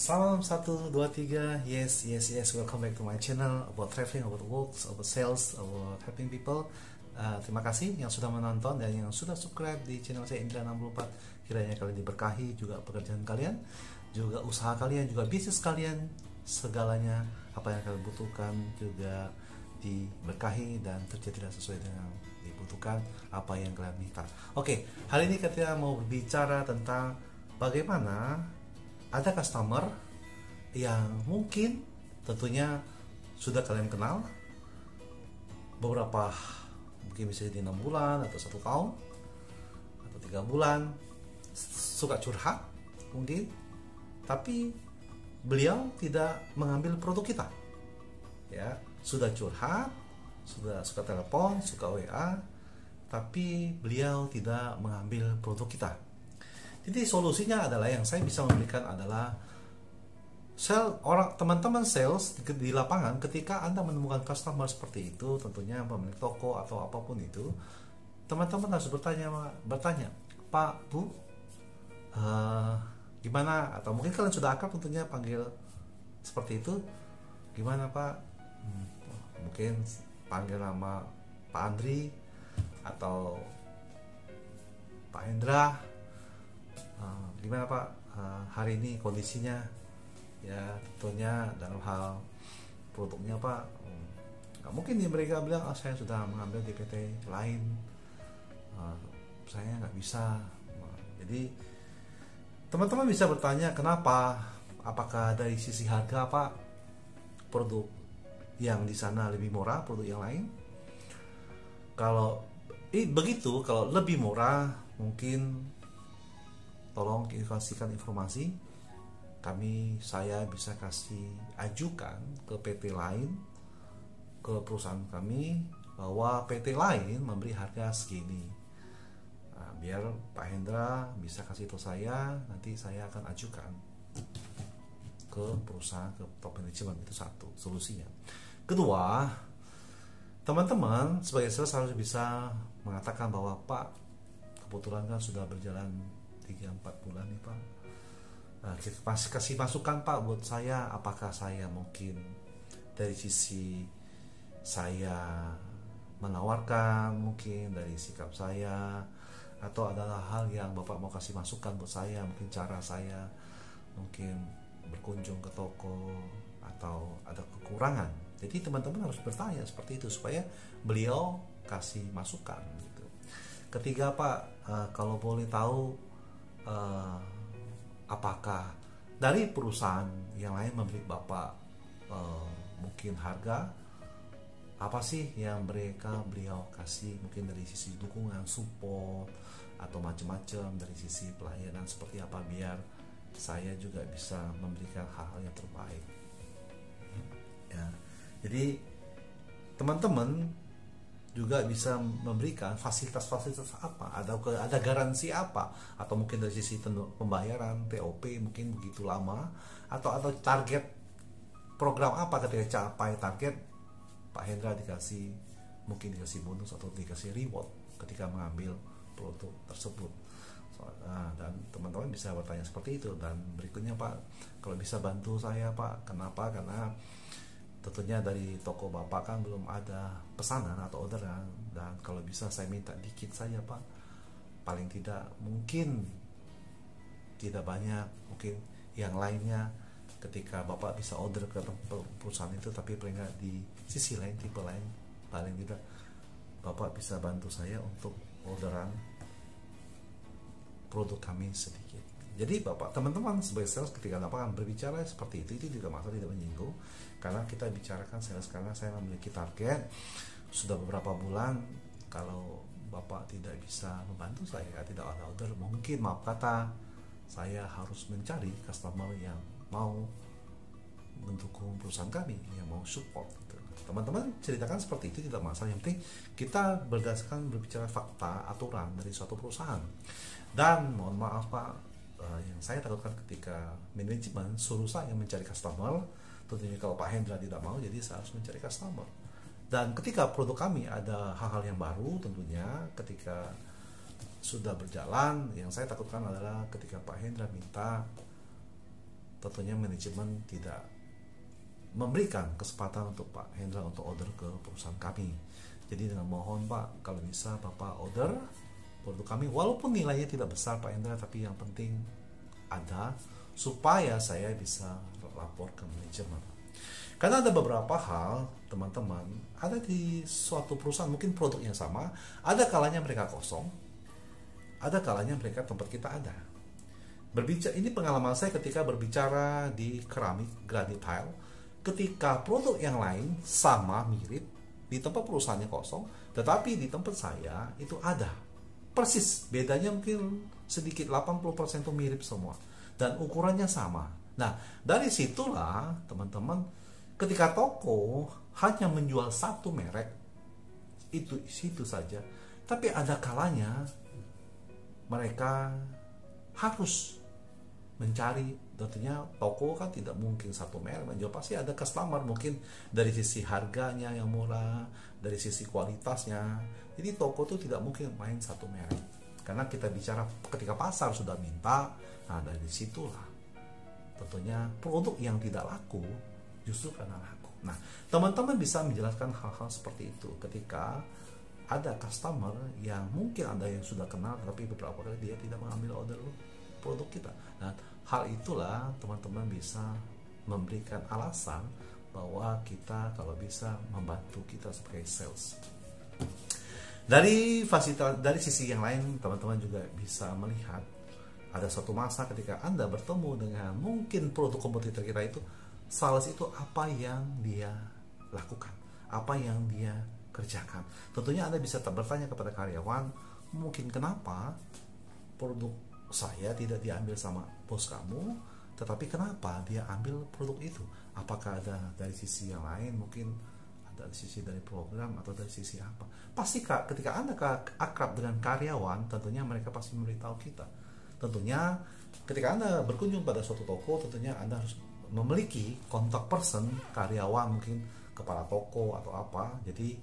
Salam 1, 2, 3. Yes, welcome back to my channel about traveling, about works, about sales, about helping people. Terima kasih yang sudah menonton dan yang sudah subscribe di channel saya Indra 64. Kiranya kalian diberkahi, juga pekerjaan kalian, juga usaha kalian, juga bisnis kalian, segalanya apa yang kalian butuhkan juga diberkahi dan terjadilah sesuai dengan dibutuhkan apa yang kalian minta. Oke, hari ini kita mau berbicara tentang bagaimana ada customer yang mungkin tentunya sudah kalian kenal beberapa, mungkin bisa jadi 6 bulan atau 1 tahun atau 3 bulan, suka curhat mungkin, tapi beliau tidak mengambil produk kita. Ya, sudah curhat, sudah suka telepon, suka WA, tapi beliau tidak mengambil produk kita. Jadi solusinya adalah yang saya bisa memberikan adalah teman-teman sales di lapangan. Ketika Anda menemukan customer seperti itu, tentunya pemilik toko atau apapun itu, teman-teman harus bertanya, Pak, Bu, gimana? Atau mungkin kalian sudah akrab tentunya panggil seperti itu, gimana Pak? Mungkin panggil nama Pak Andri atau Pak Hendra. Gimana Pak, hari ini kondisinya? Ya tentunya dalam hal produknya Pak, nggak mungkin nih mereka bilang saya sudah mengambil di PT lain, saya nggak bisa. Jadi teman-teman bisa bertanya kenapa, apakah dari sisi harga Pak, produk yang di sana lebih murah produk yang lain? Kalau begitu, kalau lebih murah mungkin tolong kasihkan informasi, saya bisa ajukan ke PT lain, ke perusahaan kami, bahwa PT lain memberi harga segini. Biar Pak Hendra bisa kasih tahu saya, nanti saya akan ajukan ke perusahaan, ke top management. Itu satu solusinya. Kedua, teman-teman sebagai sales harus bisa mengatakan bahwa Pak, kebetulan kan sudah berjalan 3-4 bulan nih Pak, kasih masukan Pak buat saya, apakah saya mungkin dari sisi saya menawarkan, mungkin dari sikap saya, atau adalah hal yang Bapak mau kasih masukan buat saya, mungkin cara saya mungkin berkunjung ke toko atau ada kekurangan. Jadi teman-teman harus bertanya seperti itu supaya beliau kasih masukan gitu. Ketiga Pak, kalau boleh tahu, apakah dari perusahaan yang lain memberi Bapak mungkin harga apa sih yang beliau kasih, mungkin dari sisi dukungan, support, atau macam-macam dari sisi pelayanan seperti apa, biar saya juga bisa memberikan hal-hal yang terbaik. Ya, jadi teman-teman juga bisa memberikan fasilitas-fasilitas apa, ada garansi apa, atau mungkin dari sisi pembayaran TOP mungkin begitu lama, atau target program apa, ketika capai target Pak Hendra mungkin dikasih bonus atau dikasih reward ketika mengambil produk tersebut. Dan teman-teman bisa bertanya seperti itu. Dan berikutnya Pak, kalau bisa bantu saya Pak, kenapa? Karena tentunya dari toko Bapak kan belum ada pesanan atau orderan, dan kalau bisa saya minta dikit saja Pak, paling tidak, mungkin tidak banyak, mungkin yang lainnya ketika Bapak bisa order ke perusahaan itu, tapi paling nggak di sisi lain, tipe lain, paling tidak Bapak bisa bantu saya untuk orderan produk kami sedikit. Jadi Bapak, teman-teman sebagai sales ketika lapangan berbicara seperti itu tidak masalah, tidak menyinggung, karena kita bicarakan sales karena saya memiliki target sudah beberapa bulan. Kalau Bapak tidak bisa membantu saya, tidak ada order, mungkin maaf kata, saya harus mencari customer yang mau mendukung perusahaan kami, yang mau support gitu. Teman-teman ceritakan seperti itu, tidak masalah, yang penting kita berdasarkan berbicara fakta, aturan dari suatu perusahaan. Dan mohon maaf Pak, yang saya takutkan ketika manajemen suruh saya mencari customer, tentunya kalau Pak Hendra tidak mau, jadi saya harus mencari customer. Dan ketika produk kami ada hal-hal yang baru, tentunya ketika sudah berjalan, yang saya takutkan adalah ketika Pak Hendra minta tentunya manajemen tidak memberikan kesempatan untuk Pak Hendra untuk order ke perusahaan kami. Jadi dengan mohon Pak, kalau bisa Bapak order produk kami, walaupun nilainya tidak besar Pak Hendra, tapi yang penting ada, supaya saya bisa lapor ke manajemen. Karena ada beberapa hal teman-teman, ada di suatu perusahaan mungkin produknya sama, ada kalanya mereka kosong, ada kalanya mereka tempat kita ada. Berbicara, ini pengalaman saya ketika berbicara di keramik granit tile, ketika produk yang lain sama mirip, di tempat perusahaannya kosong, tetapi di tempat saya itu ada persis, bedanya mungkin sedikit, 80% itu mirip semua dan ukurannya sama. Nah, dari situlah teman-teman, ketika toko hanya menjual satu merek, itu saja, tapi ada kalanya mereka harus mencari, tentunya toko kan tidak mungkin satu merek menjual, pasti ada customer, mungkin dari sisi harganya yang murah, dari sisi kualitasnya. Jadi toko itu tidak mungkin main satu merek, karena kita bicara ketika pasar sudah minta. Nah, dari situlah tentunya produk yang tidak laku justru karena laku. Nah, teman-teman bisa menjelaskan hal-hal seperti itu ketika ada customer yang mungkin ada yang sudah kenal, tapi beberapa kali dia tidak mengambil order produk kita. Nah, hal itulah teman-teman bisa memberikan alasan bahwa kita kalau bisa membantu kita sebagai sales. Dari fasilitas, dari sisi yang lain, teman-teman juga bisa melihat ada suatu masa ketika Anda bertemu dengan mungkin produk kompetitor kita itu, sales itu apa yang dia lakukan, apa yang dia kerjakan. Tentunya Anda bisa bertanya kepada karyawan, mungkin kenapa produk saya tidak diambil sama bos kamu, tetapi kenapa dia ambil produk itu? Apakah ada dari sisi yang lain, mungkin ada dari sisi dari program atau dari sisi apa? Pasti ketika Anda akrab dengan karyawan, tentunya mereka pasti memberitahu kita. Tentunya ketika Anda berkunjung pada suatu toko, tentunya Anda harus memiliki kontak person karyawan, mungkin kepala toko atau apa. Jadi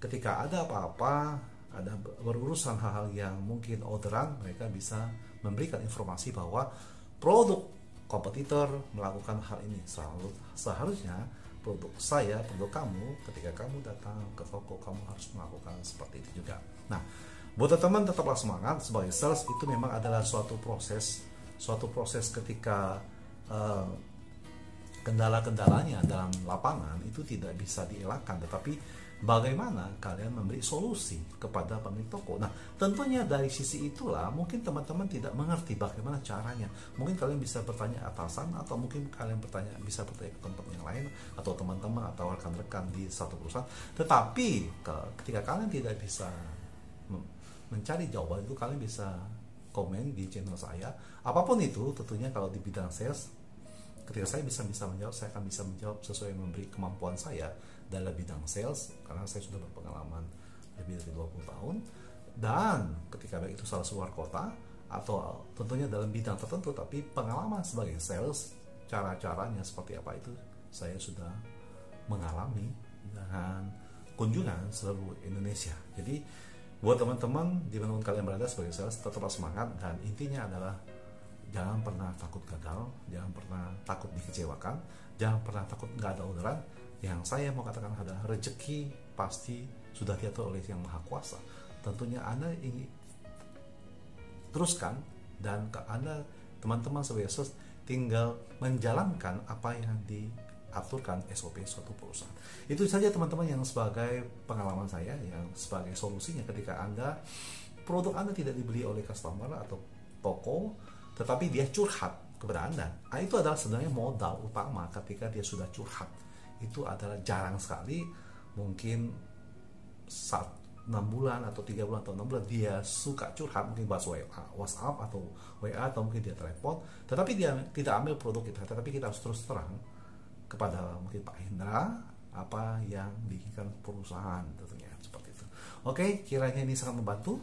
ketika ada apa-apa, ada berurusan hal-hal yang mungkin orderan, mereka bisa memberikan informasi bahwa produk kompetitor melakukan hal ini. Seharusnya produk saya, produk kamu, ketika kamu datang ke toko, kamu harus melakukan seperti itu juga. Nah, buat teman-teman tetaplah semangat. Sebagai sales itu memang adalah suatu proses ketika kendala-kendalanya dalam lapangan itu tidak bisa dielakkan, tetapi bagaimana kalian memberi solusi kepada pemilik toko. Nah, tentunya dari sisi itulah mungkin teman-teman tidak mengerti bagaimana caranya. Mungkin kalian bisa bertanya atasan, atau mungkin kalian bisa bertanya ke tempat yang lain, atau teman-teman atau rekan-rekan di satu perusahaan. Tetapi ketika kalian tidak bisa mencari jawaban itu, kalian bisa komen di channel saya. Apapun itu, tentunya kalau di bidang sales, ketika saya bisa menjawab, saya akan bisa menjawab sesuai memberi kemampuan saya dalam bidang sales, karena saya sudah berpengalaman lebih dari 20 tahun. Dan ketika baik itu sales luar kota atau tentunya dalam bidang tertentu, tapi pengalaman sebagai sales, cara-caranya seperti apa itu saya sudah mengalami dengan kunjungan seluruh Indonesia. Jadi buat teman-teman dimanapun kalian berada sebagai sales, tetaplah semangat, dan intinya adalah jangan pernah takut gagal, jangan pernah takut dikecewakan, jangan pernah takut nggak ada orderan. Yang saya mau katakan adalah rezeki pasti sudah diatur oleh Yang Maha Kuasa. Tentunya Anda ingin teruskan, dan Anda teman-teman sebagai sales tinggal menjalankan apa yang diaturkan SOP suatu perusahaan. Itu saja teman-teman yang sebagai pengalaman saya, yang sebagai solusinya ketika produk Anda tidak dibeli oleh customer atau toko, tetapi dia curhat kepada Anda. Nah, itu adalah sebenarnya modal utama. Ketika dia sudah curhat, itu adalah jarang sekali, mungkin 6 bulan atau 3 bulan atau 6 bulan dia suka curhat, mungkin bahas WhatsApp atau WA, atau mungkin dia telepon, tetapi dia tidak ambil produk kita. Tetapi kita harus terus terang kepada mungkin Pak Hendra apa yang diinginkan perusahaan, tentunya seperti itu. Oke, kiranya ini sangat membantu,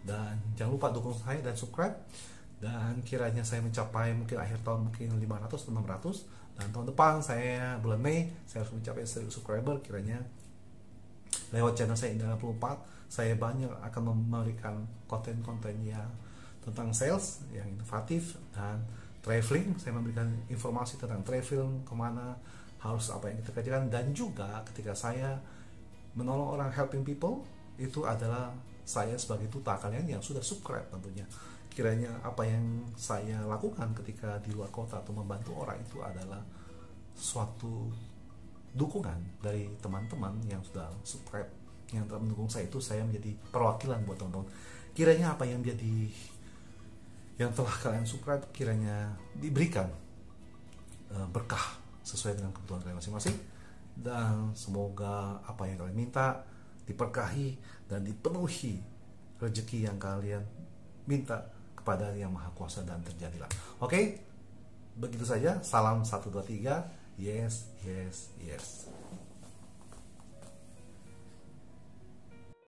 dan jangan lupa dukung saya dan subscribe. Dan kiranya saya mencapai mungkin akhir tahun mungkin 500 atau 600, dan tahun depan saya bulan Mei saya harus mencapai 1000 subscriber. Kiranya lewat channel saya Indra 64 saya banyak akan memberikan konten-konten yang tentang sales yang inovatif, dan traveling, saya memberikan informasi tentang traveling, kemana harus apa yang kita kerjakan. Dan juga ketika saya menolong orang, helping people, itu adalah saya sebagai duta kalian yang sudah subscribe tentunya. Kiranya apa yang saya lakukan ketika di luar kota atau membantu orang itu adalah suatu dukungan dari teman-teman yang sudah subscribe, yang telah mendukung saya. Itu saya menjadi perwakilan buat teman-teman. Kiranya apa yang telah kalian subscribe kiranya diberikan berkah sesuai dengan kebutuhan kalian masing-masing, dan semoga apa yang kalian minta diberkahi dan dipenuhi rezeki yang kalian minta kepada Yang Maha Kuasa, dan terjadilah. Oke, begitu saja. Salam 1 2 3. Yes, yes, yes.